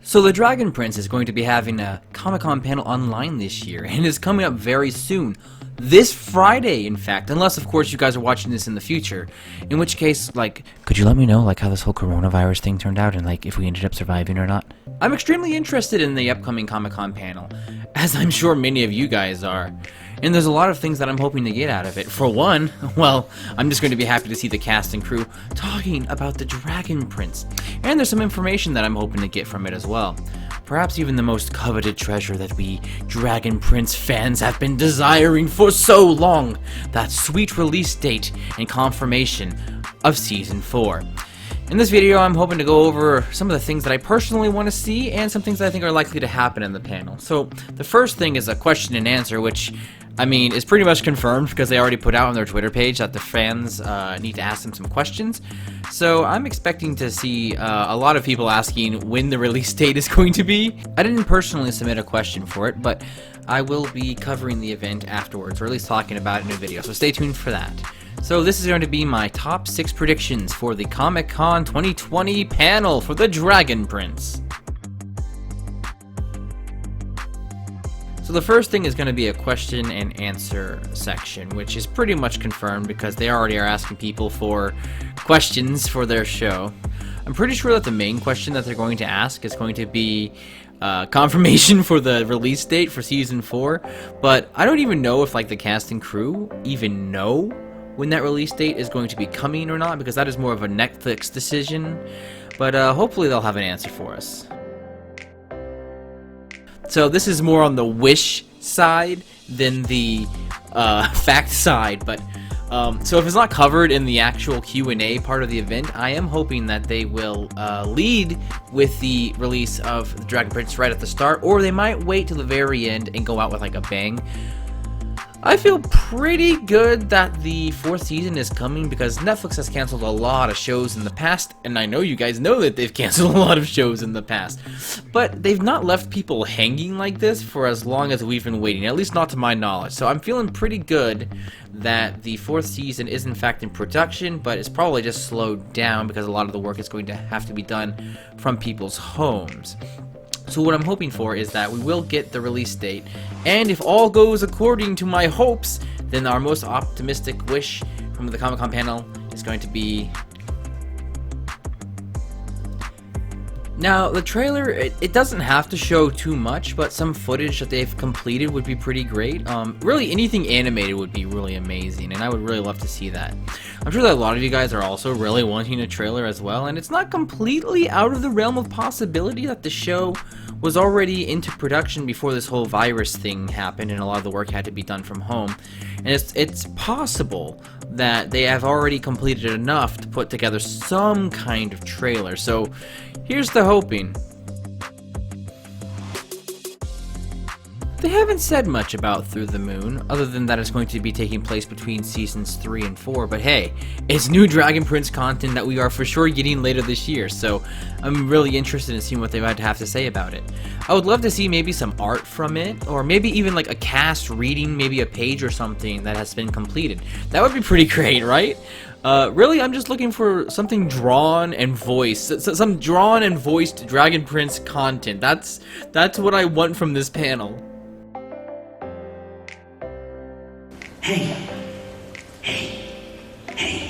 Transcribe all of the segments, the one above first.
So the Dragon Prince is going to be having a Comic-Con panel online this year, and is coming up very soon. This Friday, in fact, unless of course you guys are watching this in the future, in which case, like, could you let me know, like, how this whole coronavirus thing turned out, and, like, if we ended up surviving or not? I'm extremely interested in the upcoming Comic-Con panel, as I'm sure many of you guys are. And there's a lot of things that I'm hoping to get out of it. For one, well, I'm just going to be happy to see the cast and crew talking about the Dragon Prince. And there's some information that I'm hoping to get from it as well. Perhaps even the most coveted treasure that we Dragon Prince fans have been desiring for so long. That sweet release date and confirmation of Season 4. In this video, I'm hoping to go over some of the things that I personally want to see and some things that I think are likely to happen in the panel. So, the first thing is a question and answer, which, I mean, is pretty much confirmed because they already put out on their Twitter page that the fans need to ask them some questions. So, I'm expecting to see a lot of people asking when the release date is going to be. I didn't personally submit a question for it, but I will be covering the event afterwards, or at least talking about it in a video, so stay tuned for that. So this is going to be my top 6 predictions for the Comic-Con 2020 panel for the Dragon Prince. So the first thing is going to be a question and answer section, which is pretty much confirmed because they already are asking people for questions for their show. I'm pretty sure that the main question that they're going to ask is going to be confirmation for the release date for Season 4, but I don't even know if, like, the cast and crew even know when that release date is going to be coming or not, because that is more of a Netflix decision, but hopefully they'll have an answer for us. So this is more on the wish side than the fact side, but so if it's not covered in the actual Q&A part of the event, I am hoping that they will lead with the release of the Dragon Prince right at the start, or they might wait till the very end and go out with like a bang. I feel pretty good that the 4th season is coming because Netflix has canceled a lot of shows in the past, and I know you guys know that they've canceled a lot of shows in the past, but they've not left people hanging like this for as long as we've been waiting, at least not to my knowledge. So I'm feeling pretty good that the 4th season is in fact in production, but it's probably just slowed down because a lot of the work is going to have to be done from people's homes. So what I'm hoping for is that we will get the release date, and if all goes according to my hopes, then our most optimistic wish from the Comic-Con panel is going to be... Now, the trailer, it doesn't have to show too much, but some footage that they've completed would be pretty great. Really, anything animated would be really amazing, and I would really love to see that. I'm sure that a lot of you guys are also really wanting a trailer as well, and it's not completely out of the realm of possibility that the show was already into production before this whole virus thing happened and a lot of the work had to be done from home. And it's possible that they have already completed enough to put together some kind of trailer. So here's the hoping. They haven't said much about Through the Moon, other than that it's going to be taking place between Seasons 3 and 4, but hey, it's new Dragon Prince content that we are for sure getting later this year, so I'm really interested in seeing what they might have to say about it. I would love to see maybe some art from it, or maybe even like a cast reading maybe a page or something that has been completed. That would be pretty great, right? Really, I'm just looking for something drawn and voiced, some drawn and voiced Dragon Prince content. That's what I want from this panel. Hey,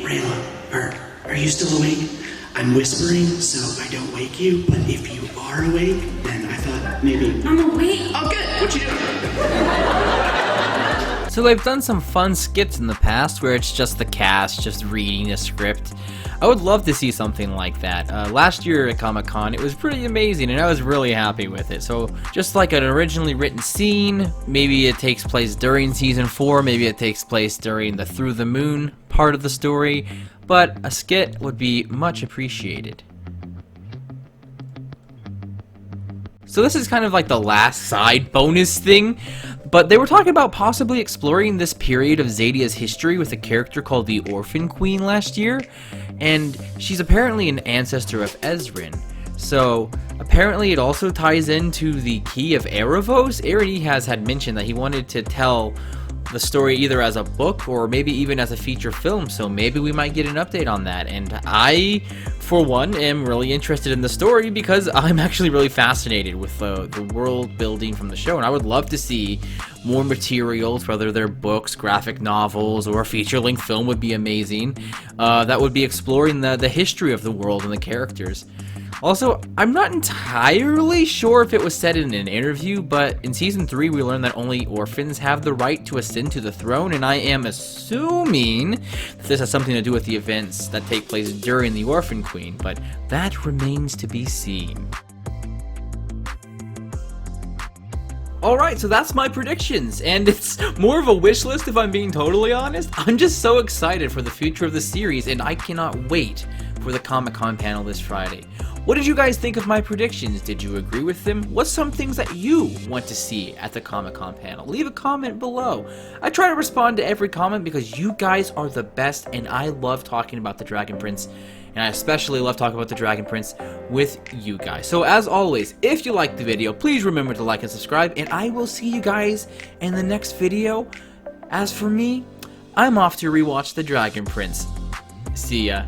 Rayla, are you still awake? I'm whispering so I don't wake you, but if you are awake, then I thought maybe... I'm awake. Oh, good. What you doing? So they've done some fun skits in the past where it's just the cast just reading a script. I would love to see something like that. Last year at Comic-Con, it was pretty amazing, and I was really happy with it. So, just like an originally written scene, maybe it takes place during Season 4, maybe it takes place during the Through the Moon part of the story, but a skit would be much appreciated. So this is kind of like the last side bonus thing, but they were talking about possibly exploring this period of Zadia's history with a character called the Orphan Queen last year, and she's apparently an ancestor of Ezrin. So apparently it also ties into the Key of Erebos. Aaron E. had mentioned that he wanted to tell the story either as a book or maybe even as a feature film, so maybe we might get an update on that. And I, for one, am really interested in the story because I'm actually really fascinated with the world building from the show, and I would love to see more materials, whether they're books, graphic novels, or a feature-length film would be amazing, that would be exploring the history of the world and the characters. Also, I'm not entirely sure if it was said in an interview, but in Season 3 we learned that only orphans have the right to ascend to the throne, and I am assuming that this has something to do with the events that take place during the Orphan Queen, but that remains to be seen. Alright, so that's my predictions, and it's more of a wish list if I'm being totally honest. I'm just so excited for the future of the series, and I cannot wait for the Comic-Con panel this Friday. What did you guys think of my predictions? Did you agree with them? What's some things that you want to see at the Comic-Con panel? Leave a comment below. I try to respond to every comment because you guys are the best, and I love talking about the Dragon Prince, and I especially love talking about the Dragon Prince with you guys. So as always, if you liked the video, please remember to like and subscribe, and I will see you guys in the next video. As for me, I'm off to rewatch the Dragon Prince. See ya.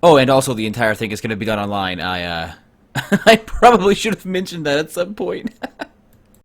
Oh, and also the entire thing is going to be done online. I probably should have mentioned that at some point.